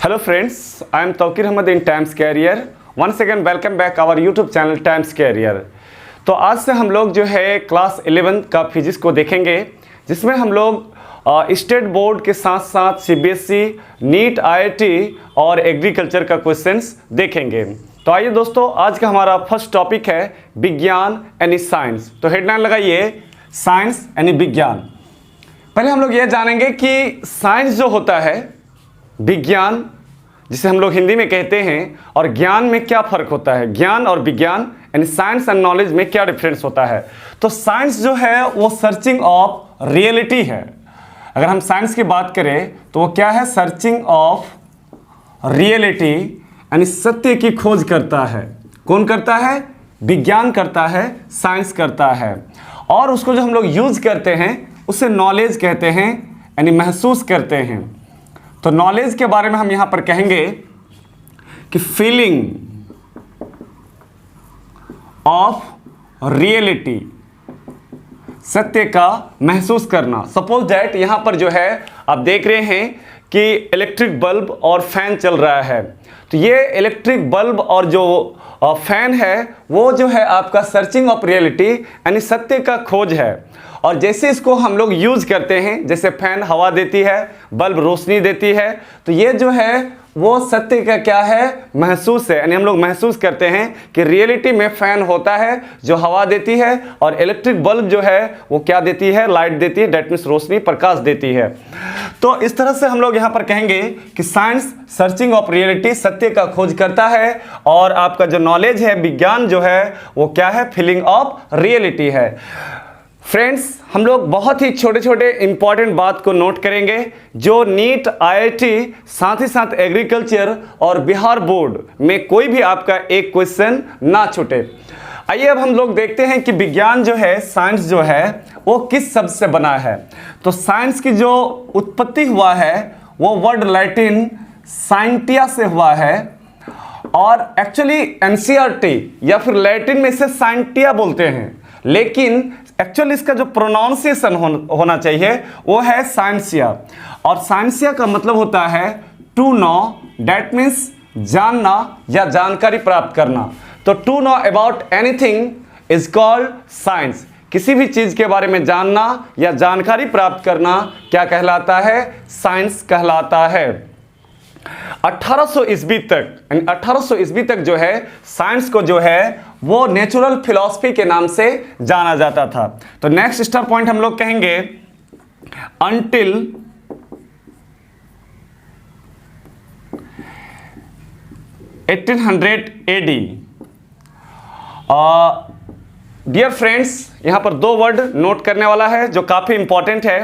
Hello friends, I am Tawqir Ahmed in Times Career. Once again welcome back our YouTube channel Times Career. तो आज से हम लोग जो है क्लास 11 का फिजिक्स को देखेंगे, जिसमें हम लोग स्टेट बोर्ड के साथ साथ CBSE, नीट, IIT और एग्रीकल्चर का क्वेश्चंस देखेंगे। तो आइए दोस्तों, आज का हमारा फर्स्ट टॉपिक है विज्ञान यानी साइंस। तो हेडलाइन लगाइए, साइंस यानी विज्ञान। पहले हम लोग ये जानेंगे कि साइंस जो होता है, विज्ञान जिसे हम लोग हिंदी में कहते हैं, और ज्ञान में क्या फ़र्क होता है। ज्ञान और विज्ञान यानी साइंस एंड नॉलेज में क्या डिफरेंस होता है। तो साइंस जो है वो सर्चिंग ऑफ रियलिटी है। अगर हम साइंस की बात करें तो वो क्या है, सर्चिंग ऑफ रियलिटी यानी सत्य की खोज करता है। कौन करता है? विज्ञान करता है, साइंस करता है। और उसको जो हम लोग यूज़ करते हैं उसे नॉलेज कहते हैं, यानी महसूस करते हैं। तो नॉलेज के बारे में हम यहां पर कहेंगे कि फीलिंग ऑफ रियलिटी, सत्य का महसूस करना। सपोज दैट यहां पर जो है आप देख रहे हैं कि इलेक्ट्रिक बल्ब और फैन चल रहा है। तो ये इलेक्ट्रिक बल्ब और जो फैन है वो जो है आपका सर्चिंग ऑफ रियलिटी यानी सत्य का खोज है। और जैसे इसको हम लोग यूज़ करते हैं, जैसे फैन हवा देती है, बल्ब रोशनी देती है, तो ये जो है वो सत्य का क्या है, महसूस है। यानी हम लोग महसूस करते हैं कि रियलिटी में फैन होता है जो हवा देती है, और इलेक्ट्रिक बल्ब जो है वो क्या देती है, लाइट देती है, डेट मीन्स रोशनी, प्रकाश देती है। तो इस तरह से हम लोग यहाँ पर कहेंगे कि साइंस सर्चिंग ऑफ रियलिटी, सत्य का खोज करता है, और आपका जो नॉलेज है, विज्ञान जो है वो क्या है, फीलिंग ऑफ रियलिटी है। फ्रेंड्स, हम लोग बहुत ही छोटे छोटे इंपॉर्टेंट बात को नोट करेंगे जो नीट, IIT, साथ ही साथ एग्रीकल्चर और बिहार बोर्ड में कोई भी आपका एक क्वेश्चन ना छूटे। आइए अब हम लोग देखते हैं कि विज्ञान जो है, साइंस जो है वो किस शब्द से बना है। तो साइंस की जो उत्पत्ति हुआ है वो वर्ड लैटिन साइंटिया से हुआ है, और एक्चुअली NCERT या फिर लैटिन में इसे साइंटिया बोलते हैं, लेकिन एक्चुअली इसका जो प्रोनाउंसिएशन होना चाहिए वो है साइंसिया। और साइंसिया का मतलब होता है टू नो, डेट मीन्स जानना या जानकारी प्राप्त करना। तो to know about anything is called science. किसी भी चीज के बारे में जानना या जानकारी प्राप्त करना क्या कहलाता है, साइंस कहलाता है। 1800 ईस्वी तक, यानी 1800 ईस्वी तक जो है साइंस को जो है वो नेचुरल फिलॉसफी के नाम से जाना जाता था। तो नेक्स्ट स्टार पॉइंट हम लोग कहेंगे अंटिल 1800 AD। डियर फ्रेंड्स, यहां पर दो वर्ड नोट करने वाला है जो काफी इंपॉर्टेंट है।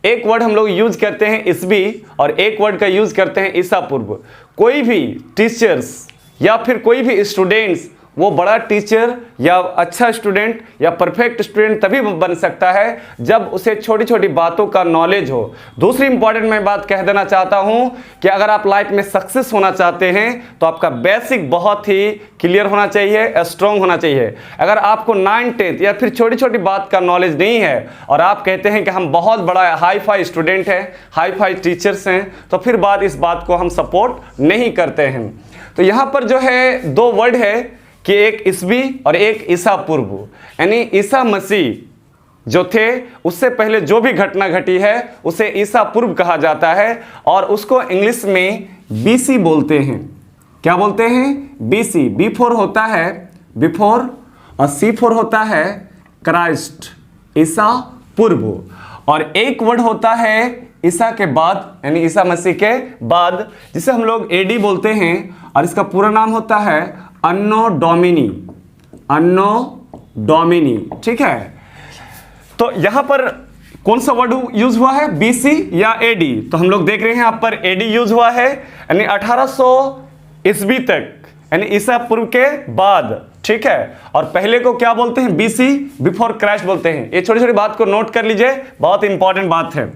एक वर्ड हम लोग यूज करते हैं ईस्वी, और एक वर्ड का यूज करते हैं ईसा पूर्व। कोई भी टीचर्स या फिर कोई भी स्टूडेंट्स वो बड़ा टीचर या अच्छा स्टूडेंट या परफेक्ट स्टूडेंट तभी बन सकता है जब उसे छोटी छोटी बातों का नॉलेज हो। दूसरी इंपॉर्टेंट मैं बात कह देना चाहता हूं कि अगर आप लाइफ में सक्सेस होना चाहते हैं तो आपका बेसिक बहुत ही क्लियर होना चाहिए, स्ट्रॉन्ग होना चाहिए। अगर आपको 9, 10 या फिर छोटी छोटी बात का नॉलेज नहीं है और आप कहते हैं कि हम बहुत बड़ा हाई फाई स्टूडेंट हैं, हाई फाई टीचर्स हैं, तो फिर इस बात को हम सपोर्ट नहीं करते हैं। तो यहाँ पर जो है दो वर्ड है कि एक ईस्वी और एक ईसा पूर्व, यानी ईसा मसीह जो थे उससे पहले जो भी घटना घटी है उसे ईसा पूर्व कहा जाता है, और उसको इंग्लिश में BC बोलते हैं। क्या बोलते हैं? BC। B4 होता है बिफोर, और C4 होता है क्राइस्ट, ईसा पूर्व। और एक वर्ड होता है ईसा के बाद, यानी ईसा मसीह के बाद, जिसे हम लोग AD बोलते हैं, और इसका पूरा नाम होता है अन्नो डोमिनी, अन्नो डोमिनी। ठीक है, तो यहां पर कौन सा वर्ड यूज हुआ है, BC या AD? तो हम लोग देख रहे हैं यहाँ पर AD यूज हुआ है, यानी 1800 ईस्वी तक, यानी ईसा पूर्व के बाद। ठीक है, और पहले को क्या बोलते हैं, BC, बिफोर क्राइस्ट बोलते हैं। ये छोटी छोटी बात को नोट कर लीजिए, बहुत इंपॉर्टेंट बात है।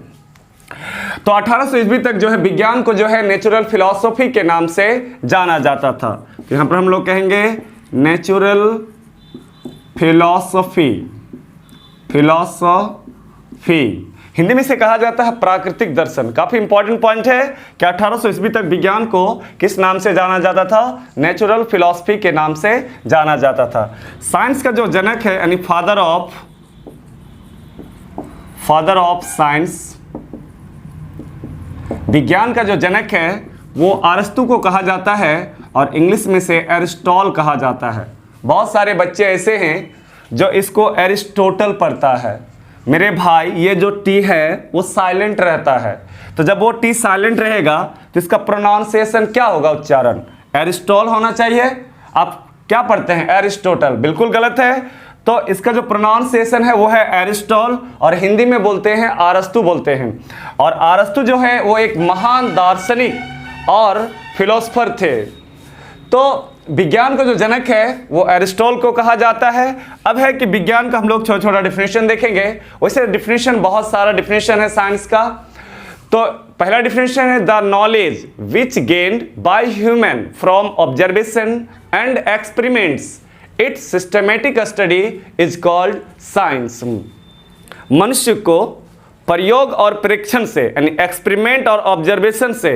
तो 1800 ईस्वी तक जो है विज्ञान को जो है नेचुरल फिलॉसफी के नाम से जाना जाता था। तो यहां पर हम लोग कहेंगे नेचुरल फिलॉसफी, फिलॉसफी हिंदी में इसे कहा जाता है प्राकृतिक दर्शन। काफी इंपॉर्टेंट पॉइंट है कि 1800 ईस्वी तक विज्ञान को किस नाम से जाना जाता था? नेचुरल फिलॉसफी के नाम से जाना जाता था। साइंस का जो जनक है यानी फादर ऑफ साइंस, विज्ञान का जो जनक है वो अरस्तु को कहा जाता है और इंग्लिश में से एरिस्टॉल कहा जाता है। बहुत सारे बच्चे ऐसे हैं जो इसको एरिस्टोटल पढ़ता है। मेरे भाई ये जो टी है वो साइलेंट रहता है, तो जब वो टी साइलेंट रहेगा तो इसका प्रोनाउंसिएशन क्या होगा? उच्चारण एरिस्टॉल होना चाहिए। आप क्या पढ़ते हैं? एरिस्टोटल। बिल्कुल गलत है। तो इसका जो प्रोनाउंसिएशन है वो है एरिस्टॉल और हिंदी में बोलते हैं अरस्तु बोलते हैं। और अरस्तु जो है वो एक महान दार्शनिक और फिलोसफर थे। तो विज्ञान का जो जनक है वो एरिस्टॉल को कहा जाता है। अब है कि विज्ञान का हम लोग छोटा छोटा डिफिनेशन देखेंगे। वैसे डिफिनेशन बहुत सारा डिफिनेशन है साइंस का। तो पहला डिफिनेशन है the knowledge which gained by human from observation and experiments it's systematic study is called science. मनुष्य को प्रयोग और परीक्षण से यानी एक्सपेरिमेंट और ऑब्जर्वेशन से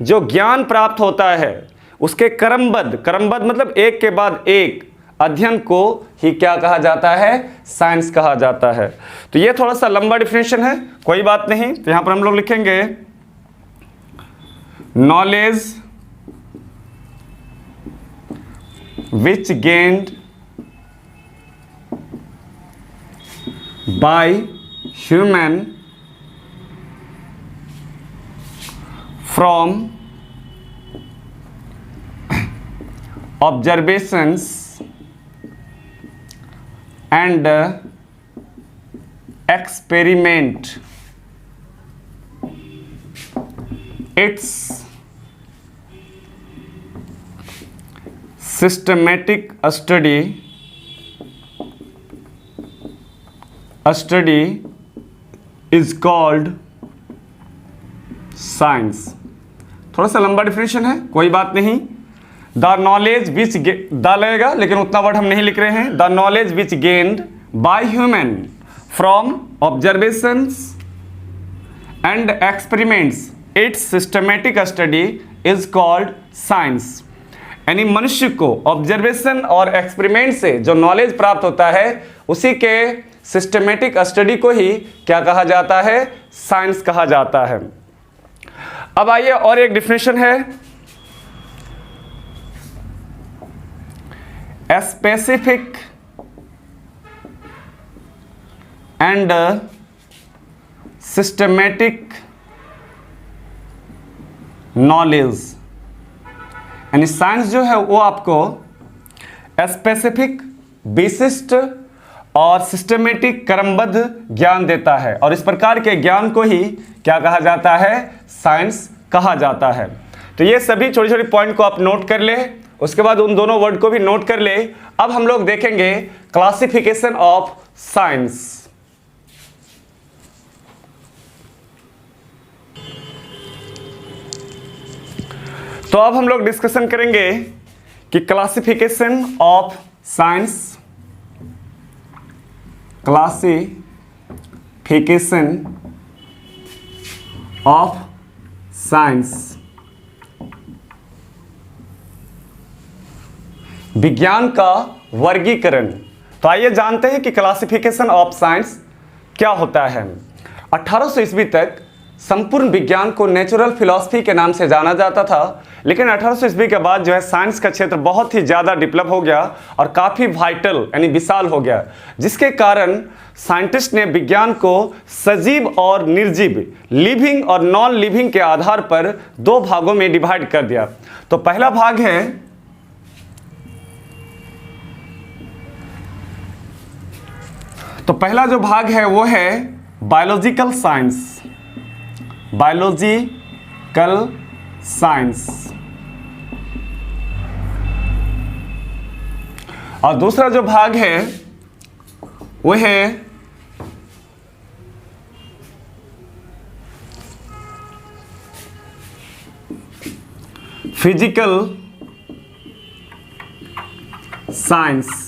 जो ज्ञान प्राप्त होता है उसके क्रमबद्ध मतलब एक के बाद एक अध्ययन को ही क्या कहा जाता है? साइंस कहा जाता है। तो ये थोड़ा सा लंबा डिफिनेशन है, कोई बात नहीं। तो यहां पर हम लोग लिखेंगे knowledge which gained by human from observations and experiment its systematic study is called science। थोड़ा सा लंबा डिफिनेशन है, कोई बात नहीं। द नॉलेज विच द लगेगा लेकिन उतना वर्ड हम नहीं लिख रहे हैं। The knowledge which gained by human from observations and experiments it's systematic study is called science. यानी मनुष्य को ऑब्जर्वेशन और एक्सपेरिमेंट से जो नॉलेज प्राप्त होता है उसी के सिस्टमेटिक स्टडी को ही क्या कहा जाता है? साइंस कहा जाता है। अब आइए और एक डिफिनेशन है स्पेसिफिक एंड सिस्टमेटिक नॉलेज। यानी साइंस जो है वो आपको स्पेसिफिक, विशिष्ट और सिस्टमेटिक क्रमबद्ध ज्ञान देता है और इस प्रकार के ज्ञान को ही क्या कहा जाता है? साइंस कहा जाता है। तो ये सभी छोटी छोटी पॉइंट को आप नोट कर ले, उसके बाद उन दोनों वर्ड को भी नोट कर ले। अब हम लोग देखेंगे क्लासिफिकेशन ऑफ साइंस। तो अब हम लोग डिस्कशन करेंगे कि classification of science, classification of science, विज्ञान का वर्गीकरण। तो आइए जानते हैं कि क्लासिफिकेशन ऑफ साइंस क्या होता है। 1800 ईस्वी तक संपूर्ण विज्ञान को नेचुरल फिलॉसफी के नाम से जाना जाता था, लेकिन 1800 ईस्वी के बाद जो है साइंस का क्षेत्र बहुत ही ज़्यादा डेवलप हो गया और काफ़ी वाइटल यानी विशाल हो गया, जिसके कारण साइंटिस्ट ने विज्ञान को सजीव और निर्जीव, लिविंग और नॉन लिविंग के आधार पर दो भागों में डिवाइड कर दिया। तो पहला भाग है तो पहला जो भाग है वो है बायोलॉजिकल साइंस, बायोलॉजिकल साइंस, और दूसरा जो भाग है वो है फिजिकल साइंस।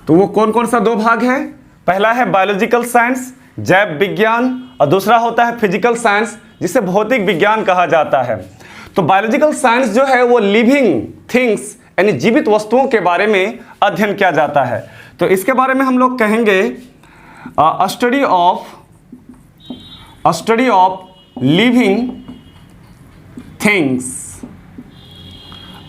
तो वो कौन कौन सा दो भाग है? पहला है बायोलॉजिकल साइंस, जैव विज्ञान, और दूसरा होता है फिजिकल साइंस, जिसे भौतिक विज्ञान कहा जाता है। तो बायोलॉजिकल साइंस जो है वो लिविंग थिंग्स यानी जीवित वस्तुओं के बारे में अध्ययन किया जाता है। तो इसके बारे में हम लोग कहेंगे study of living things.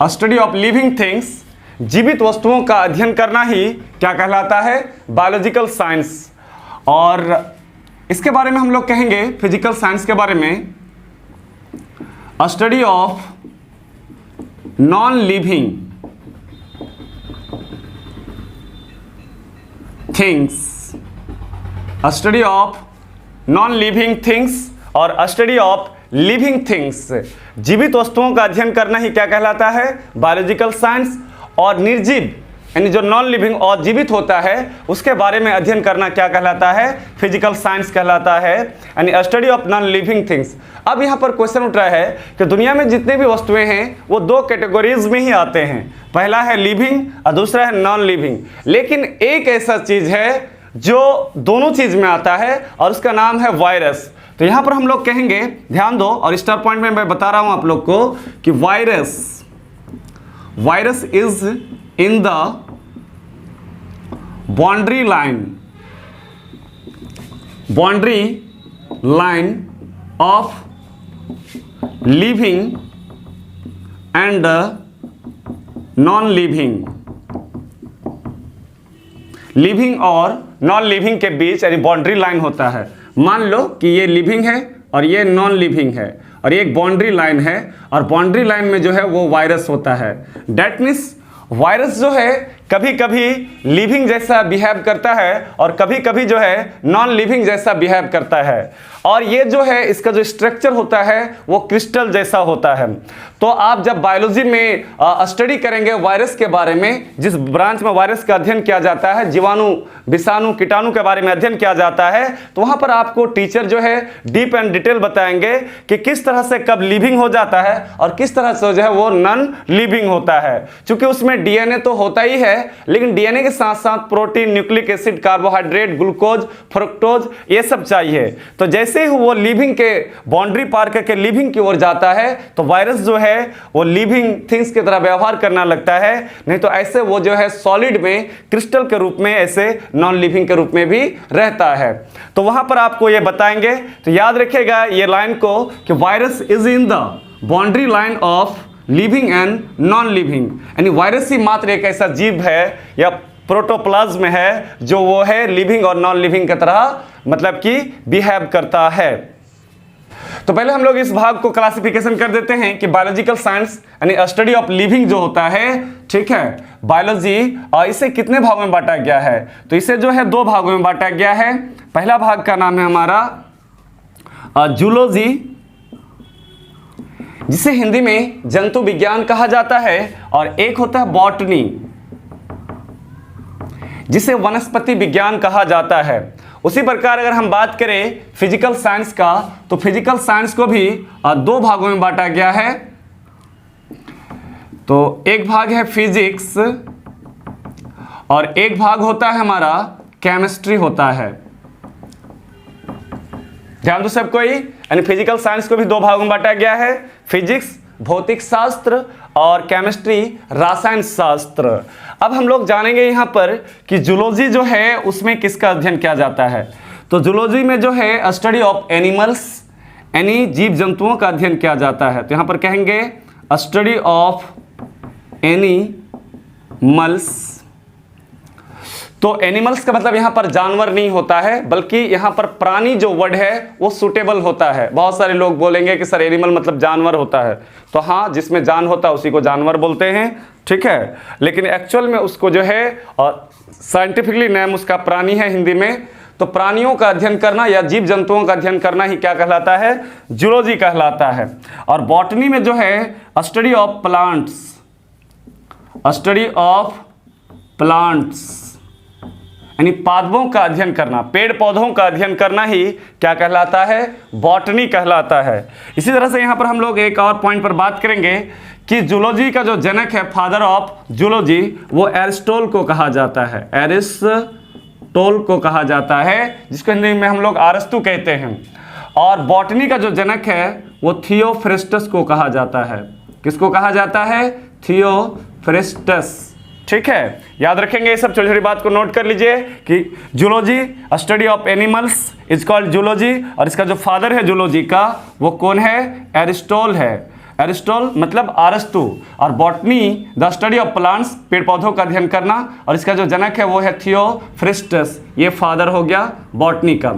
Study of living things, जीवित वस्तुओं का अध्ययन करना ही क्या कहलाता है? Biological science. और इसके बारे में हम लोग कहेंगे फिजिकल साइंस के बारे में study of non living things. Study of non living things और स्टडी ऑफ लिविंग थिंग्स, जीवित वस्तुओं का अध्ययन करना ही क्या कहलाता है? Biological science. और निर्जीव यानी जो नॉन लिविंग और जीवित होता है उसके बारे में अध्ययन करना क्या कहलाता है? फिजिकल साइंस कहलाता है, यानी study of non living things. अब यहाँ पर क्वेश्चन उठ रहा है कि दुनिया में जितने भी वस्तुएं हैं वो दो कैटेगरीज में ही आते हैं, पहला है लिविंग और दूसरा है नॉन लिविंग। लेकिन एक ऐसा चीज है जो दोनों चीज में आता है और उसका नाम है वायरस। तो यहाँ पर हम लोग कहेंगे, ध्यान दो, और स्टार पॉइंट में मैं बता रहा हूं आप लोग को कि virus is in the boundary line of living and non living. Living और नॉन लिविंग के बीच यानी बाउंड्री लाइन होता है। मान लो कि ये लिविंग है और ये नॉन लिविंग है और ये एक बाउंड्री लाइन है और बाउंड्री लाइन में जो है वो वायरस होता है। डेट मीन्स वायरस जो है कभी कभी लिविंग जैसा बिहेव करता है और कभी कभी जो है नॉन लिविंग जैसा बिहेव करता है। और ये जो है इसका जो स्ट्रक्चर होता है वो क्रिस्टल जैसा होता है। तो आप जब बायोलॉजी में स्टडी करेंगे वायरस के बारे में, जिस ब्रांच में वायरस का अध्ययन किया जाता है, जीवाणु, विषाणु, कीटाणु के बारे में अध्ययन किया जाता है, तो वहाँ पर आपको टीचर जो है डीप एंड डिटेल बताएंगे कि किस तरह से कब लिविंग हो जाता है और किस तरह से जो है वो नॉन लिविंग होता है। चूंकि उसमें डीएनए तो होता ही है, लेकिन डीएनए के साथ साथ protein, nucleic acid, carbohydrate, glucose, fructose, ये सब चाहिए। तो जैसे ही वो लिविंग के बाउंड्री पार करके लिविंग की ओर जाता है तो वायरस जो है वो लिविंग थिंग्स की तरह व्यवहार करना लगता है। नहीं तो ऐसे वो जो है सॉलिड में, क्रिस्टल के रूप में, ऐसे नॉन लिविंग के रूप में भी रहता है। तो वहां पर आपको ये बताएंगे। तो याद रखिएगा ये लाइन को कि virus is in the boundary line of living and non living, यानी वायरस ही मात्र एक ऐसा जीव है या प्रोटोप्लाज्म है जो वो है लिविंग और नॉन लिविंग की तरह मतलब कि बिहेव करता है। तो पहले हम लोग इस भाग को क्लासिफिकेशन कर देते हैं कि बायोलॉजिकल साइंस यानी स्टडी ऑफ लिविंग जो होता है, ठीक है, बायोलॉजी, और इसे कितने भागों में बांटा गया है? तो इसे जो है दो भागों में बांटा गया है। पहला भाग का नाम है हमारा जूलॉजी, जिसे हिंदी में जंतु विज्ञान कहा जाता है, और एक होता है बॉटनी, जिसे वनस्पति विज्ञान कहा जाता है। उसी प्रकार अगर हम बात करें फिजिकल साइंस का, तो फिजिकल साइंस को भी दो भागों में बांटा गया है। तो एक भाग है फिजिक्स और एक भाग होता है हमारा केमिस्ट्री होता है। ध्यान दो सब कोई, यानी फिजिकल साइंस को भी दो भागों में बांटा गया है, फिजिक्स भौतिक शास्त्र और केमिस्ट्री रसायन शास्त्र। अब हम लोग जानेंगे यहाँ पर कि जूलॉजी जो है उसमें किसका अध्ययन किया जाता है। तो जूलॉजी में जो है स्टडी ऑफ एनिमल्स यानी जीव जंतुओं का अध्ययन किया जाता है। तो यहाँ पर कहेंगे स्टडी ऑफ एनिमल्स। तो एनिमल्स का मतलब यहाँ पर जानवर नहीं होता है, बल्कि यहाँ पर प्राणी जो वर्ड है वो सुटेबल होता है। बहुत सारे लोग बोलेंगे कि सर एनिमल मतलब जानवर होता है, तो हाँ, जिसमें जान होता है उसी को जानवर बोलते हैं, ठीक है, लेकिन एक्चुअल में उसको जो है साइंटिफिकली नेम उसका प्राणी है हिंदी में। तो प्राणियों का अध्ययन करना या जीव जंतुओं का अध्ययन करना ही क्या कहलाता है? जूलॉजी कहलाता है। और बॉटनी में जो है study of plants, study of plants यानी पादपों का अध्ययन करना, पेड़ पौधों का अध्ययन करना ही क्या कहलाता है? बॉटनी कहलाता है। इसी तरह से यहाँ पर हम लोग एक और पॉइंट पर बात करेंगे कि जूलॉजी का जो जनक है, फादर ऑफ जूलॉजी, वो एरिस्टोटल को कहा जाता है। एरिस्टोटल एरिस्टोल को कहा जाता है, जिसको हिंदी में हम लोग अरस्तु कहते हैं। और बॉटनी का जो जनक है वो थियोफ्रेस्टस को कहा जाता है। किसको कहा जाता है? थियोफ्रेस्टस। ठीक है, याद रखेंगे ये सब, छोटी छोटी बात को नोट कर लीजिए कि zoology, study of animals is called zoology, और इसका जो फादर है जूलॉजी का वो कौन है? एरिस्टोल है। एरिस्टोल मतलब अरस्तु। और botany the study of plants, पेड़ पौधों का अध्ययन करना, और इसका जो जनक है वो है थियोफ्रेस्टस, ये फादर हो गया बॉटनी का।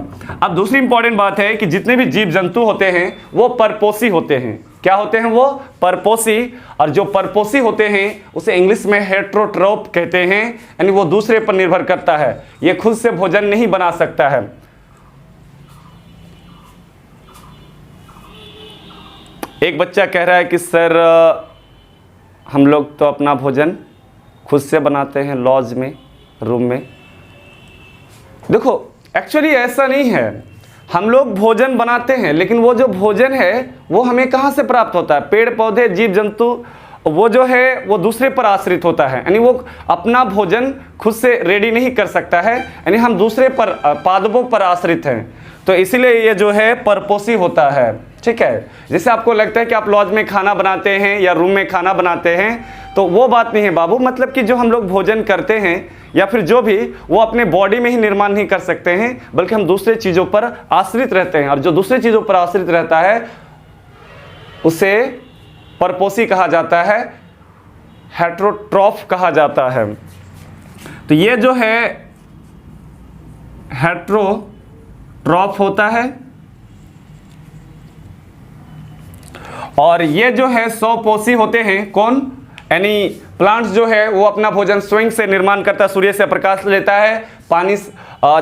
अब दूसरी इंपॉर्टेंट बात है कि जितने भी जीव जंतु होते हैं वो परपोषी होते हैं। क्या होते हैं वो? परपोषी। और जो परपोषी होते हैं उसे इंग्लिश में हेट्रोट्रोप कहते हैं, यानी वो दूसरे पर निर्भर करता है, ये खुद से भोजन नहीं बना सकता है। एक बच्चा कह रहा है कि सर हम लोग तो अपना भोजन खुद से बनाते हैं लॉज में, रूम में। देखो एक्चुअली ऐसा नहीं है, हम लोग भोजन बनाते हैं, लेकिन वो जो भोजन है वो हमें कहाँ से प्राप्त होता है? पेड़ पौधे, जीव जंतु, वो जो है वो दूसरे पर आश्रित होता है, यानी वो अपना भोजन खुद से रेडी नहीं कर सकता है, यानी हम दूसरे पर पादपों पर आश्रित हैं, तो इसीलिए ये जो है परपोषी होता है। ठीक है, जैसे आपको लगता है कि आप लॉज में खाना बनाते हैं या रूम में खाना बनाते हैं, तो वो बात नहीं है बाबू। मतलब कि जो हम लोग भोजन करते हैं या फिर जो भी, वो अपने बॉडी में ही निर्माण नहीं कर सकते हैं, बल्कि हम दूसरे चीज़ों पर आश्रित रहते हैं, और जो दूसरे चीज़ों पर आश्रित रहता है उसे परपोषी कहा जाता है, हेट्रोट्रॉफ कहा जाता है। तो ये जो है हेट्रोट्रॉफ होता है, और ये जो है स्वपोषी होते हैं। कौन? यानी प्लांट्स जो है वो अपना भोजन स्वयं से निर्माण करता है, सूर्य से प्रकाश लेता है, पानी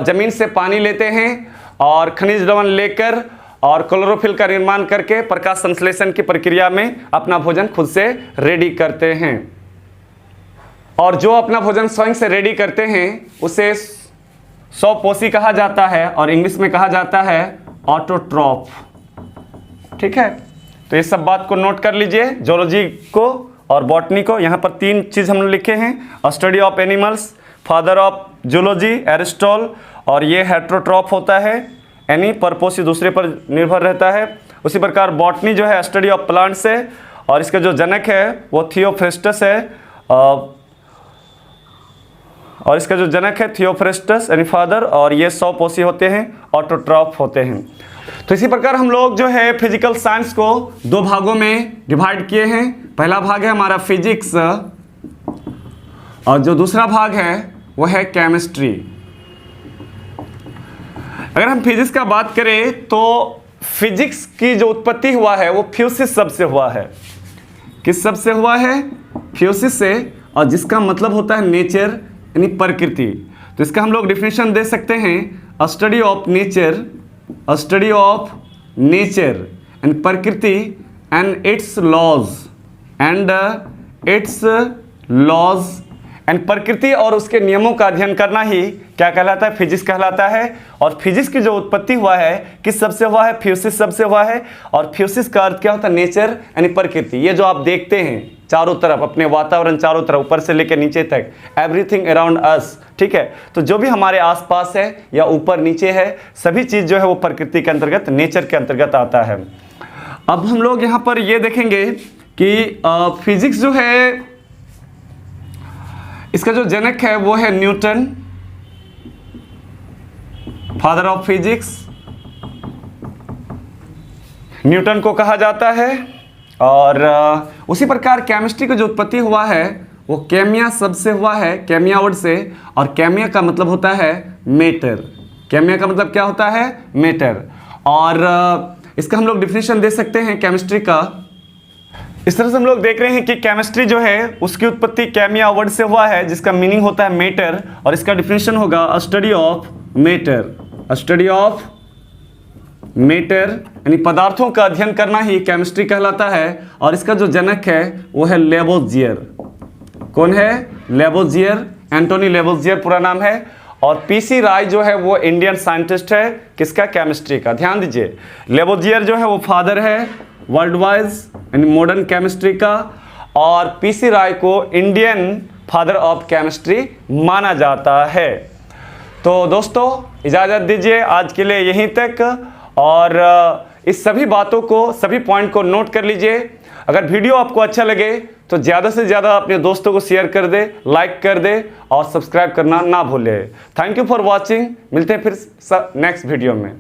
जमीन से पानी लेते हैं, और खनिज लवण लेकर और क्लोरोफिल का निर्माण करके प्रकाश संश्लेषण की प्रक्रिया में अपना भोजन खुद से रेडी करते हैं। और जो अपना भोजन स्वयं से रेडी करते हैं उसे स्वपोषी कहा जाता है, और इंग्लिश में कहा जाता है ऑटोट्रॉफ। ठीक है, तो ये सब बात को नोट कर लीजिए, जूलॉजी को और बॉटनी को। यहाँ पर 3 चीज़ हमने लिखे हैं, study of animals, father of zoology Aristotle, और ये हेट्रोट्रॉफ होता है, यानी परपोषी दूसरे पर निर्भर रहता है। उसी प्रकार बॉटनी जो है स्टडी ऑफ प्लांट्स है, और इसका जो जनक है वो थियोफ्रेस्टस है, और इसका जो जनक है थियोफ्रेस्टस यानी फादर, और ये स्वपोषी होते हैं, ऑटोट्रॉफ होते हैं। तो इसी प्रकार हम लोग जो है फिजिकल साइंस को 2 भागों में डिवाइड किए हैं। पहला भाग है हमारा फिजिक्स, और जो दूसरा भाग है वो है केमिस्ट्री। अगर हम फिजिक्स का बात करें तो फिजिक्स की जो उत्पत्ति हुआ है वो फ्यूसिस शब्द से हुआ है। किस शब्द से हुआ है? फ्यूसिस से, और जिसका मतलब होता है नेचर यानी प्रकृति। तो इसका हम लोग डिफिनेशन दे सकते हैं, study of nature, study of nature and prakriti and its laws, and its laws and prakriti और उसके नियमों का अध्ययन करना ही क्या कहलाता है? फिजिक्स कहलाता है। और फिजिक्स की जो उत्पत्ति हुआ है किस शब्द से हुआ है? फ्यूसिस शब्द से हुआ है। और फ्यूसिस का अर्थ क्या होता है? नेचर यानी प्रकृति। ये जो आप देखते हैं चारों तरफ, अपने वातावरण चारों तरफ, ऊपर से लेकर नीचे तक, एवरीथिंग अराउंड अस, ठीक है, तो जो भी हमारे आसपास है या ऊपर नीचे है, सभी चीज़ जो है वो प्रकृति के अंतर्गत, नेचर के अंतर्गत आता है। अब हम लोग यहाँ पर ये देखेंगे कि फिजिक्स जो है इसका जो जनक है वो है Newton, father of physics, Newton को कहा जाता है। और उसी प्रकार केमिस्ट्री की जो उत्पत्ति हुआ है वो केमिया शब्द से हुआ है, केमिया वर्ड से, और केमिया का मतलब होता है मेटर। केमिया का मतलब क्या होता है? मेटर। और इसका हम लोग डिफिनेशन दे सकते हैं केमिस्ट्री का। इस तरह से हम लोग देख रहे हैं कि केमिस्ट्री जो है उसकी उत्पत्ति केमिया वर्ड से हुआ है, जिसका मीनिंग होता है मेटर, और इसका डिफिनेशन होगा study of matter. Study of matter यानी पदार्थों का अध्ययन करना ही केमिस्ट्री कहलाता है। और इसका जो जनक है वो है लेवोजियर। कौन है? लेवोजियर, एंटोनी लेवोजियर पूरा नाम है। और पीसी राय जो है वो इंडियन साइंटिस्ट है, किसका? केमिस्ट्री का। ध्यान दीजिए, लेवोजियर जो है वो फादर है वर्ल्ड वाइज यानी मॉडर्न केमिस्ट्री का, और पीसी राय को इंडियन फादर ऑफ केमिस्ट्री माना जाता है। तो दोस्तों इजाज़त दीजिए आज के लिए यहीं तक, और इस सभी बातों को, सभी पॉइंट को नोट कर लीजिए। अगर वीडियो आपको अच्छा लगे तो ज़्यादा से ज़्यादा अपने दोस्तों को शेयर कर दे, लाइक कर दे और सब्सक्राइब करना ना भूले। Thank you for watching. मिलते हैं फिर नेक्स्ट वीडियो में।